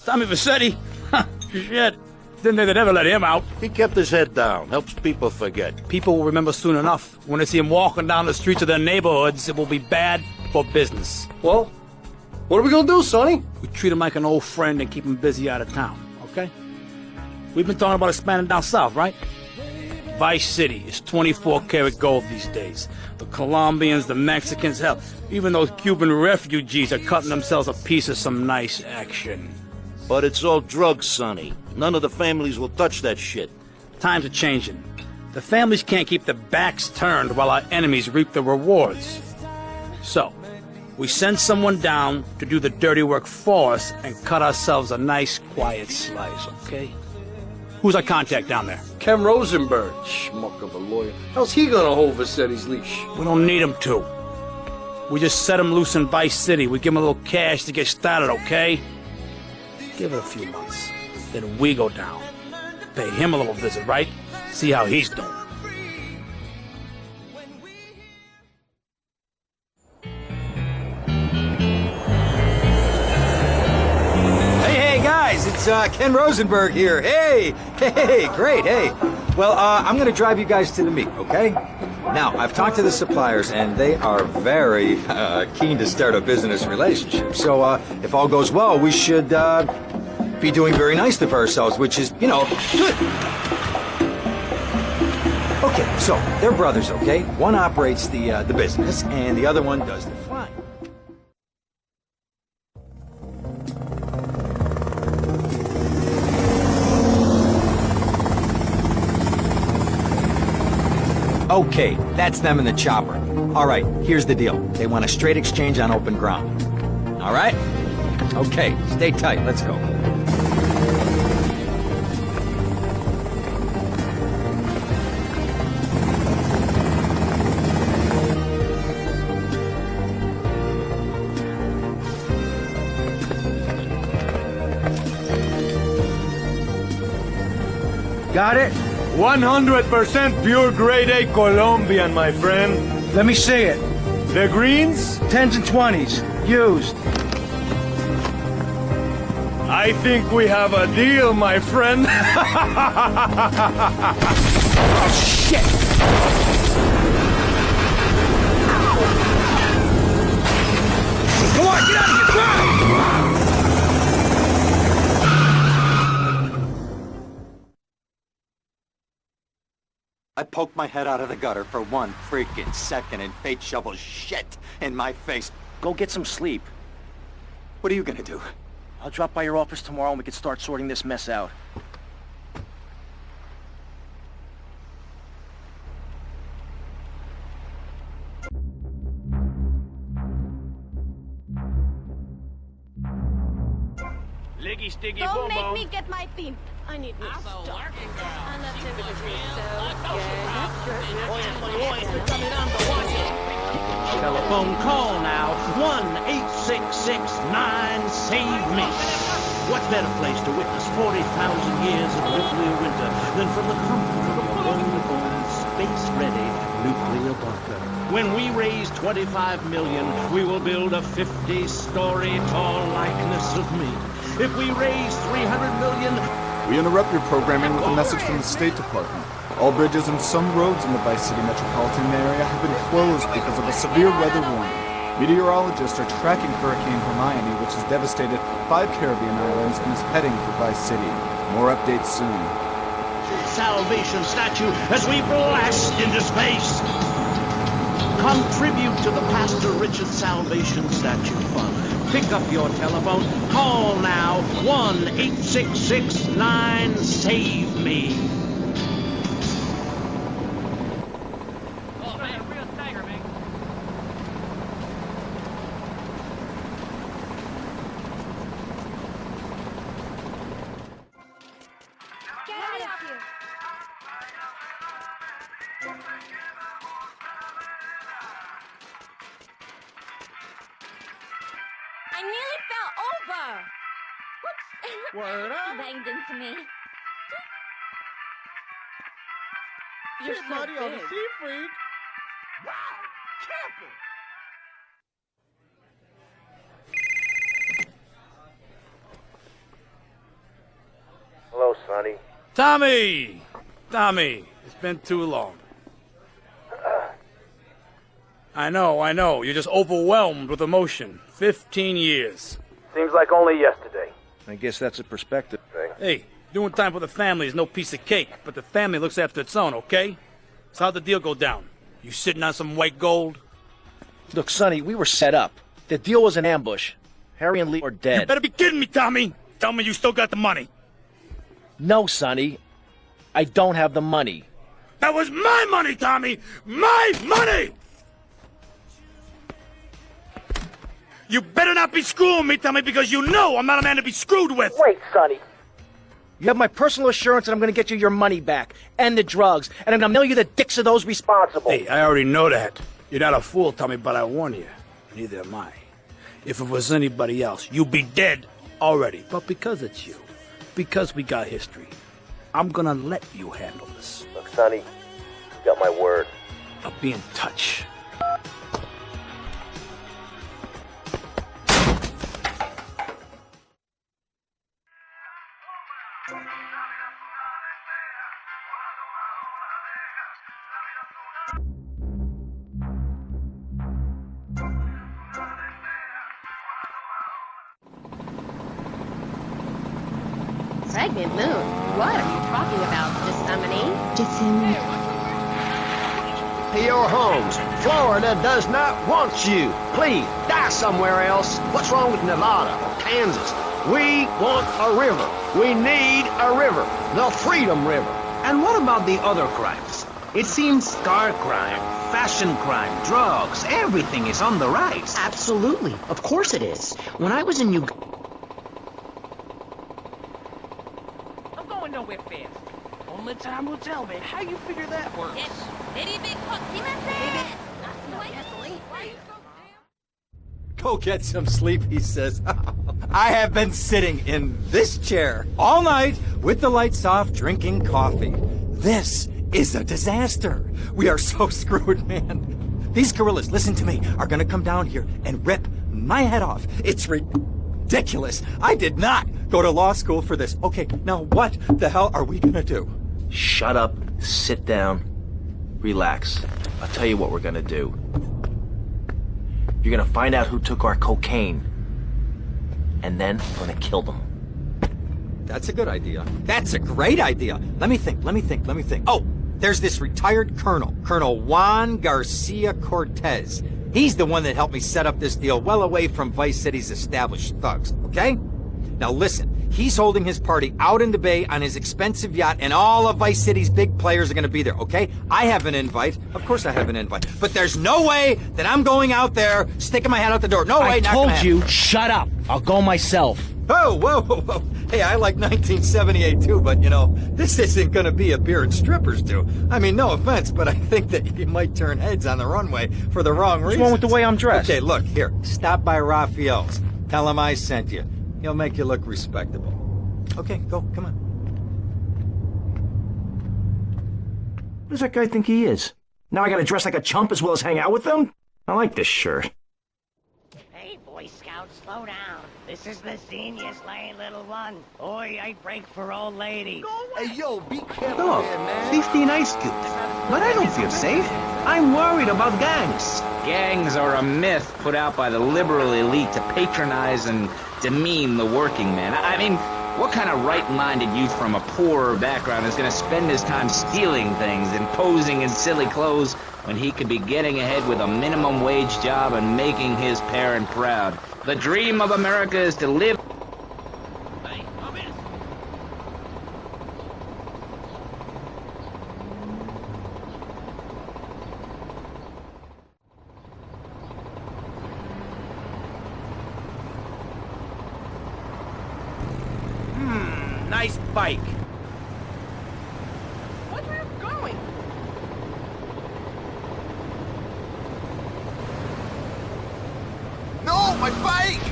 Tommy Vassetti? Shit. Didn't think they'd ever let him out. He kept his head down. Helps people forget. People will remember soon enough. When they see him walking down the streets of their neighborhoods, it will be bad for business. Well, what are we gonna do, Sonny? We treat him like an old friend and keep him busy out of town, okay? We've been talking about expanding down south, right? Vice City is 24-karat gold these days. The Colombians, the Mexicans, hell, even those Cuban refugees are cutting themselves a piece of some nice action. But it's all drugs, Sonny. None of the families will touch that shit. Times are changing. The families can't keep their backs turned while our enemies reap the rewards. So, we send someone down to do the dirty work for us and cut ourselves a nice, quiet slice, okay? Who's our contact down there? Ken Rosenberg, schmuck of a lawyer. How's he gonna hold Vassetti's leash? We don't need him to. We just set him loose in Vice City. We give him a little cash to get started, okay? Give it a few months. Then we go down. Pay him a little visit, right? See how he's doing. Hey, guys, it's Ken Rosenberg here. Hey, great, hey. Well, I'm gonna drive you guys to the meet, okay? Now, I've talked to the suppliers, and they are very keen to start a business relationship. So, if all goes well, we should be doing very nicely for ourselves, which is, you know, good. Okay, so they're brothers, okay? One operates the business, and the other one does the flying. Okay, that's them in the chopper. All right, here's the deal. They want a straight exchange on open ground. All right? Okay, stay tight. Let's go. Got it? 100% pure grade A Colombian, my friend. Let me see it. The greens? 10s and 20s. Used. I think we have a deal, my friend. Oh, shit! Come on, get out of here! Drive! I poked my head out of the gutter for 1 freaking second and fate shovels shit in my face. Go get some sleep. What are you gonna do? I'll drop by your office tomorrow and we can start sorting this mess out. Liggy, stiggy, Don't boom, make boom. me get my theme. I need new stuff. And that's Telephone call now, 1-866-9-SAVE-ME. What better place to witness 40,000 years of nuclear winter than from the comfort of a bone-to-bone, space-ready nuclear bunker? When we raise 25 million, we will build a 50-story tall likeness of me. If we raise 300 million... We interrupt your programming with a message from the State Department. All bridges and some roads in the Vice City metropolitan area have been closed because of a severe weather warning. Meteorologists are tracking Hurricane Hermione, which has devastated 5 Caribbean islands and is heading for Vice City. More updates soon. Salvation statue as we blast into space. Contribute to the Pastor Richard Salvation Statue Fund. Pick up your telephone. Call now. 1-866-9-SAVE-ME. Oh, man, real tiger, man. Get out of here. I nearly fell over. Whoops. Word up. He banged into me. You're Sonny on the sea freak. Wow, careful. Hello, Sonny. Tommy! Tommy, it's been too long. I know. You're just overwhelmed with emotion. 15 years. Seems like only yesterday. I guess that's a perspective thing. Hey, doing time for the family is no piece of cake, but the family looks after its own, okay? So how'd the deal go down? You sitting on some white gold? Look, Sonny, we were set up. The deal was an ambush. Harry and Lee are dead. You better be kidding me, Tommy! Tell me you still got the money. No, Sonny. I don't have the money. That was my money, Tommy! My money! You better not be screwing me, Tommy, because you know I'm not a man to be screwed with! Wait, Sonny. You have my personal assurance that I'm going to get you your money back, and the drugs, and I'm going to mail you the dicks of those responsible. Hey, I already know that. You're not a fool, Tommy, but I warn you. Neither am I. If it was anybody else, you'd be dead already. But because it's you, because we got history, I'm gonna let you handle this. Look, Sonny, you got my word. I'll be in touch. Pregnant moon? What are you talking about, Miss Summoning? Your homes. Florida does not want you. Please, die somewhere else. What's wrong with Nevada or Kansas? We want a river. We need a river. The Freedom River. And what about the other crimes? It seems car crime, fashion crime, drugs, everything is on the rise. Absolutely. Of course it is. When I was in Nowhere fast. Only time will tell, man. How you figure that works? Go get some sleep, he says. I have been sitting in this chair all night with the lights off, drinking coffee. This is a disaster. We are so screwed, man. These gorillas, listen to me, are gonna come down here and rip my head off. It's ridiculous. I did not go to law school for this. Okay, now what the hell are we gonna do? Shut up, sit down, relax. I'll tell you what we're gonna do. You're gonna find out who took our cocaine, and then we're gonna kill them. That's a good idea. That's a great idea. Let me think. Oh, there's this retired colonel, Colonel Juan Garcia Cortez. He's the one that helped me set up this deal well away from Vice City's established thugs, okay? Now listen, he's holding his party out in the bay on his expensive yacht, and all of Vice City's big players are gonna be there, okay? I have an invite. Of course I have an invite. But there's no way that I'm going out there, sticking my head out the door. No way, I not gonna happen. told you, shut up. I'll go myself. Oh, whoa. Hey, I like 1978 too, but you know, this isn't gonna be a beer and strippers do. I mean, no offense, but I think that you might turn heads on the runway for the wrong reasons. What's wrong with the way I'm dressed? Okay, look, here, stop by Raphael's. Tell him I sent you. He'll make you look respectable. Okay, go, come on. What does that guy think he is? Now I gotta dress like a chump as well as hang out with them? I like this shirt. Hey, Boy Scout, slow down. This is the senior sleigh, little one. Oi, I break for old lady. Hey, yo, be careful Look, there, man. 15 ice cubes. But I don't feel safe. I'm worried about gangs. Gangs are a myth put out by the liberal elite to patronize and demean the working man. I mean, what kind of right-minded youth from a poorer background is going to spend his time stealing things and posing in silly clothes when he could be getting ahead with a minimum wage job and making his parent proud? The dream of America is to live... Nice bike. Where's it going? No, my bike!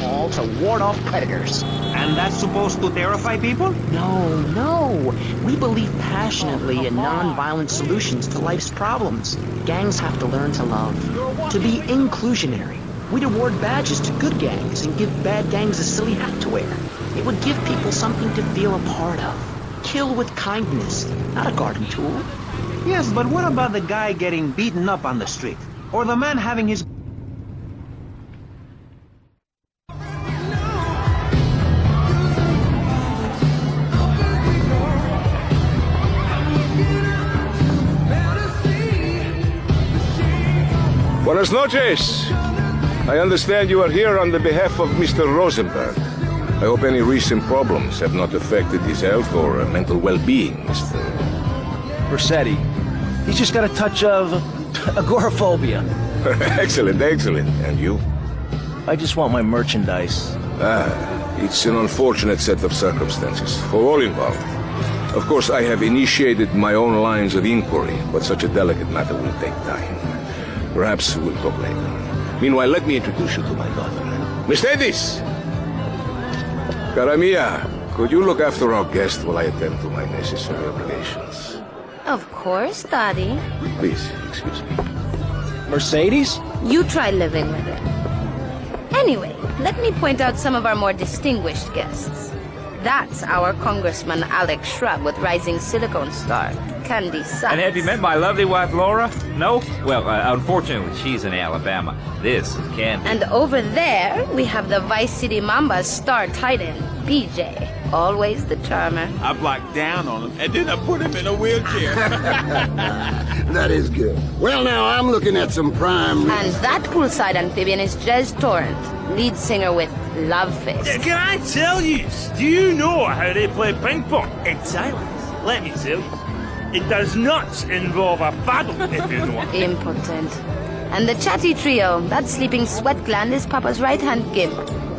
All to ward off predators. And that's supposed to terrify people? No. We believe passionately in non-violent solutions to life's problems. Gangs have to learn to love, to be inclusionary. We'd award badges to good gangs and give bad gangs a silly hat to wear. It would give people something to feel a part of. Kill with kindness, not a garden tool. Yes, but what about the guy getting beaten up on the street? Or the man having his... Buenas noches. I understand you are here on the behalf of Mr. Rosenberg. I hope any recent problems have not affected his health or mental well-being, Mr. Vercetti. He's just got a touch of agoraphobia. Excellent, excellent. And you? I just want my merchandise. It's an unfortunate set of circumstances for all involved. Of course, I have initiated my own lines of inquiry, but such a delicate matter will take time. Perhaps we'll talk later. Meanwhile, let me introduce you to my daughter. Mercedes! Cara mia, could you look after our guest while I attend to my necessary obligations? Of course, Daddy. Please, excuse me. Mercedes? You try living with it. Anyway, let me point out some of our more distinguished guests. That's our Congressman Alex Shrub with Rising Silicon Star, Candy Sachs. And have you met my lovely wife, Laura? No? Well, unfortunately, she's in Alabama. This is Candy. And over there, we have the Vice City Mamba's star titan, BJ. Always the charmer. I blocked down on him, and then I put him in a wheelchair. That is good. Well, now, I'm looking at some prime... And that poolside amphibian is Jez Torrent, lead singer with Love Fist. Can I tell you? Do you know how they play ping pong? It's silence. Let me tell you. It does not involve a paddle, if you know. Impotent. And the chatty trio, that sleeping sweat gland is Papa's right-hand gimp,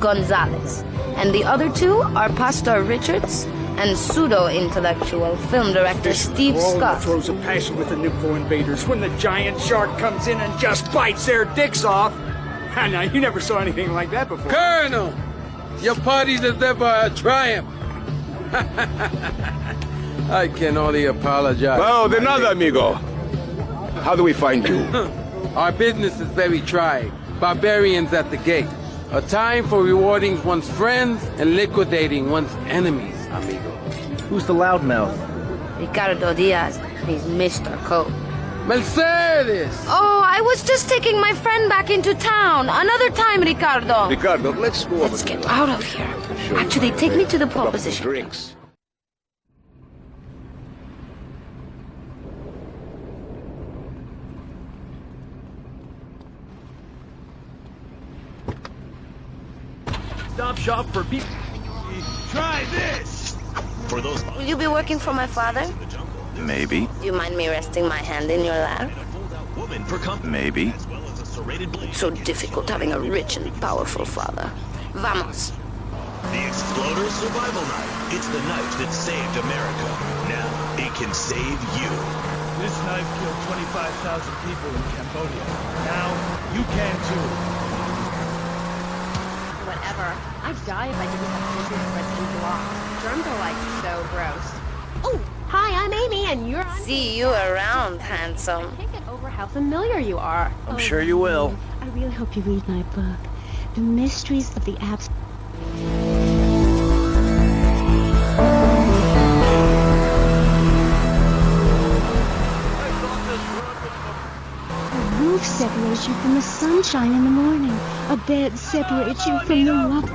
Gonzalez. And the other two are Pastor Richards and pseudo-intellectual film director Steve Scott. Throws a passion with the Nippo invaders when the giant shark comes in and just bites their dicks off. Now, you never saw anything like that before. Colonel, your party deserves a triumph. I can only apologize. Oh, de nada, amigo. How do we find you? Our business is very trying. Barbarians at the gate. A time for rewarding one's friends and liquidating one's enemies, amigo. Who's the loudmouth? Ricardo Diaz. He's Mr. Cope. Mercedes! Oh, I was just taking my friend back into town. Another time, Ricardo. Ricardo, let's go. Let's get out of here. Actually, take me to the pole position. Drinks. Stop shop for people. Try this! For those... Will you be working for my father? Maybe. Do you mind me resting my hand in your lap? Maybe. It's so difficult having a rich and powerful father. Vamos. The Exploder Survival Knife. It's the knife that saved America. Now, it can save you. This knife killed 25,000 people in Cambodia. Now, you can too. Whatever. I'd die if I didn't have business spreads and blocked. Germs are like so gross. Oh, hi, I'm Amy, and you're on... See you around, handsome. I can't get over how familiar you are. I'm sure you will. I really hope you read my book, The Mysteries of the Abs... A roof separates you from the sunshine in the morning. A bed separates you from the rock...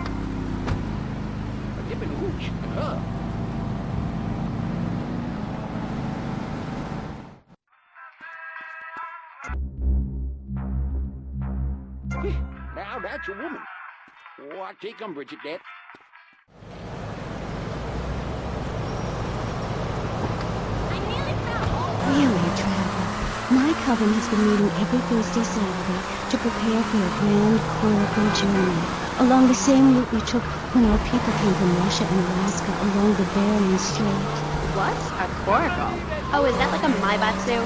Now, that's a woman. Oh, I take umbrage at that. Really, traveler. My coven has been meeting every Thursday, Saturday to prepare for a grand coracle journey along the same route we took when our people came from Russia and Alaska along the Bering Strait. What? A coracle? Oh, is that like a Maibatsu?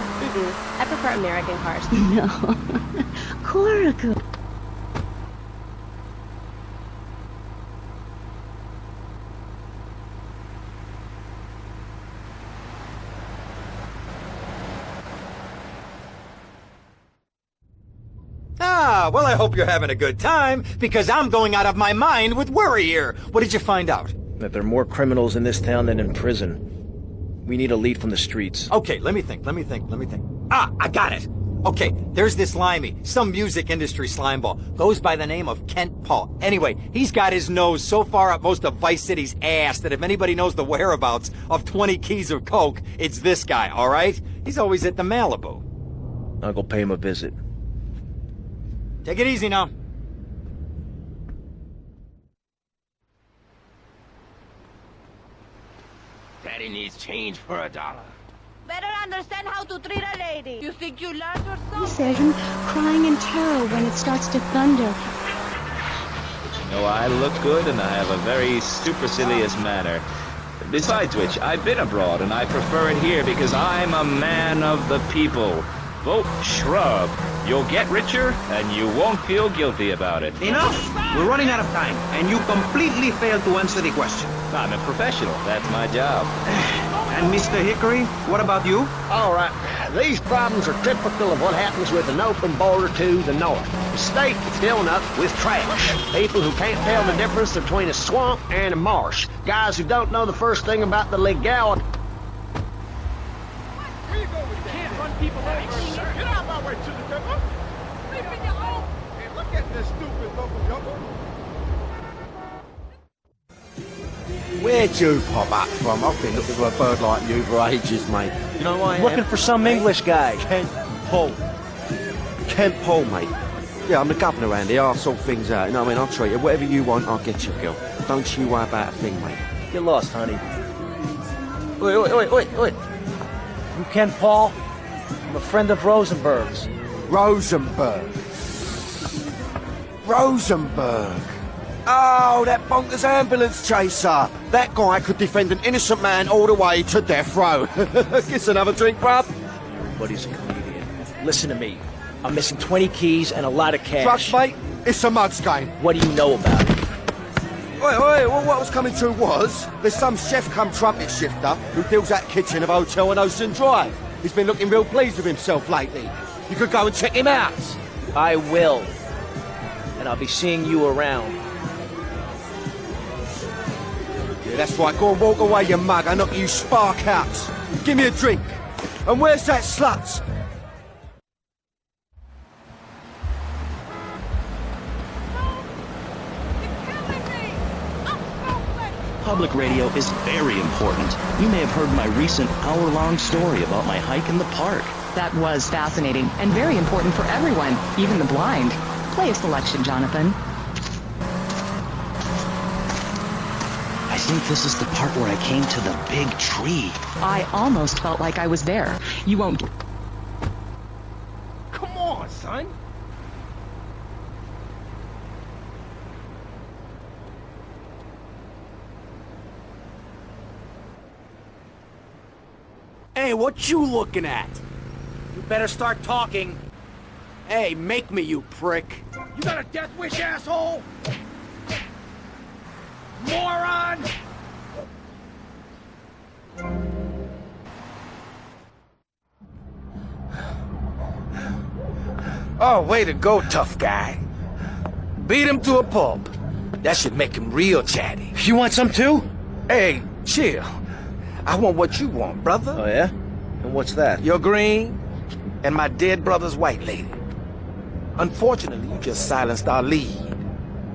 I prefer American cars. No. Coracle. Well, I hope you're having a good time, because I'm going out of my mind with worry here. What did you find out? That there are more criminals in this town than in prison. We need a lead from the streets. Okay, let me think. Ah, I got it. Okay, there's this limey, some music industry slimeball. Goes by the name of Kent Paul. Anyway, he's got his nose so far up most of Vice City's ass that if anybody knows the whereabouts of 20 keys of coke, it's this guy, all right? He's always at the Malibu. I'll go pay him a visit. Take it easy now. Daddy needs change for $1. Better understand how to treat a lady. You think you learned or He something? says him crying in terror when it starts to thunder. You know, I look good and I have a very supercilious manner. Besides which, I've been abroad and I prefer it here because I'm a man of the people. Vote shrub. You'll get richer and you won't feel guilty about it. Enough! We're running out of time, and you completely failed to answer the question. I'm a professional. That's my job. And Mr. Hickory, what about you? All right, these problems are typical of what happens with an open border to the north. The state is filling up with trash. People who can't tell the difference between a swamp and a marsh. Guys who don't know the first thing about the legality. Can't run people over. Get out my way, Sugar Pepper. Leave me alone. Hey, look at this stupid local jumper. Where'd you pop up from? I've been looking for a bird like you for ages, mate. You know why I am? Looking for some English guy. Kent Paul. Kent Paul, mate. Yeah, I'm the governor around here. I'll sort things out. You know what I mean? I'll treat you. Whatever you want, I'll get you, girl. Don't you worry about a thing, mate. Get lost, honey. Oi. You Ken Paul? I'm a friend of Rosenberg's. Rosenberg. Oh, that bonkers ambulance chaser. That guy could defend an innocent man all the way to death row. Get another drink, bruv. But he's a comedian. Listen to me. I'm missing 20 keys and a lot of cash. Drugs, mate? It's a mug's game. What do you know about it? Well, what was coming to was, there's some chef come trumpet shifter who deals at kitchen of a hotel on Ocean Drive. He's been looking real pleased with himself lately. You could go and check him out. I will. And I'll be seeing you around. Yeah, that's right. Go and walk away, you mug. I knock you spark out. Give me a drink. And where's that slut? Public radio is very important. You may have heard my recent hour-long story about my hike in the park. That was fascinating and very important for everyone, even the blind. Play a selection, Jonathan. I think this is the part where I came to the big tree. I almost felt like I was there. You won't... Come on, son. Hey, what you looking at? You better start talking. Hey, make me, you prick. You got a death wish, asshole? Moron! Oh, way to go, tough guy. Beat him to a pulp. That should make him real chatty. You want some too? Hey, chill. I want what you want, brother. Oh, yeah? And what's that? Your green and my dead brother's white lady. Unfortunately, you just silenced our lead.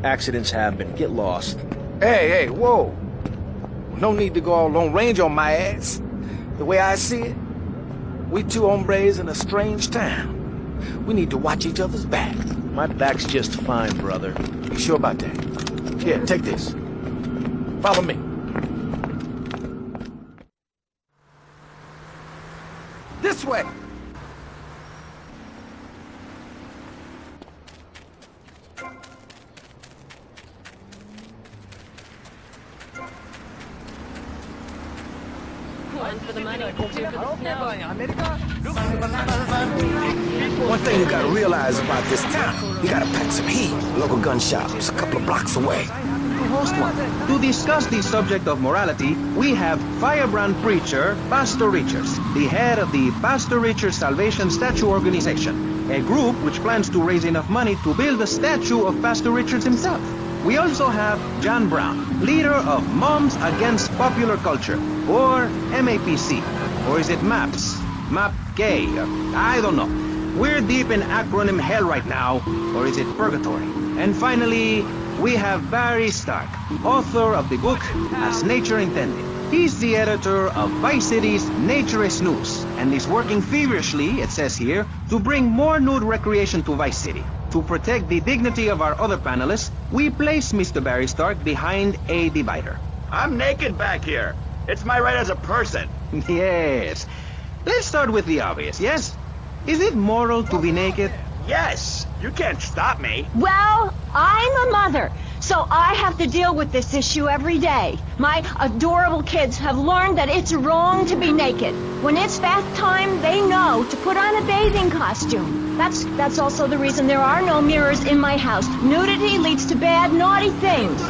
Accidents happen. Get lost. Hey, whoa. No need to go all Lone Ranger on my ass. The way I see it, we two hombres in a strange town. We need to watch each other's back. My back's just fine, brother. You sure about that? Here, take this. Follow me. This way! One for the money, two for the snow. One thing you gotta realize about this town, you gotta pack some heat. Local gun shops a couple of blocks away. host one. To discuss the subject of morality, we have firebrand preacher Pastor Richards, the head of the Pastor Richards Salvation Statue Organization, a group which plans to raise enough money to build a statue of Pastor Richards himself. We also have John Brown, leader of Moms Against Popular Culture, or MAPC. Or is it MAPS? MAP-K? I don't know. We're deep in acronym hell right now, or is it purgatory? And finally, we have Barry Stark, author of the book As Nature Intended. He's the editor of Vice City's Naturist News, and is working feverishly, it says here, to bring more nude recreation to Vice City. To protect the dignity of our other panelists, we place Mr. Barry Stark behind a divider. I'm naked back here. It's my right as a person. Yes. Let's start with the obvious, yes? Is it moral to be naked? Yes. You can't stop me. Well, I'm a mother, so I have to deal with this issue every day. My adorable kids have learned that it's wrong to be naked. When it's bath time, they know to put on a bathing costume. That's also the reason there are no mirrors in my house. Nudity leads to bad, naughty things.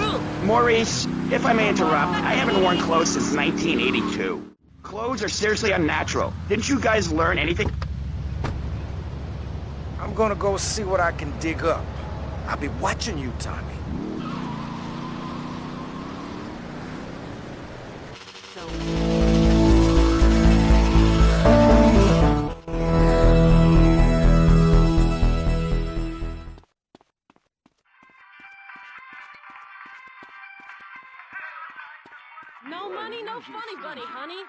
Maurice, if I may interrupt, I haven't worn clothes since 1982. Clothes are seriously unnatural. Didn't you guys learn anything? I'm gonna go see what I can dig up. I'll be watching you, Tommy. No money, no funny bunny, honey.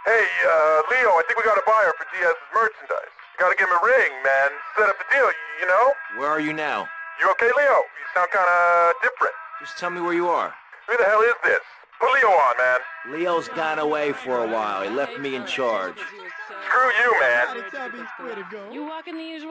Hey, Leo, I think we got a buyer for Diaz's merchandise. You gotta give him a ring, man. Set up the deal, you know? Where are you now? You okay, Leo? You sound kinda different. Just tell me where you are. Who the hell is this? Put Leo on, man. Leo's gone away for a while. He left me in charge. Screw you, man. You walking the usual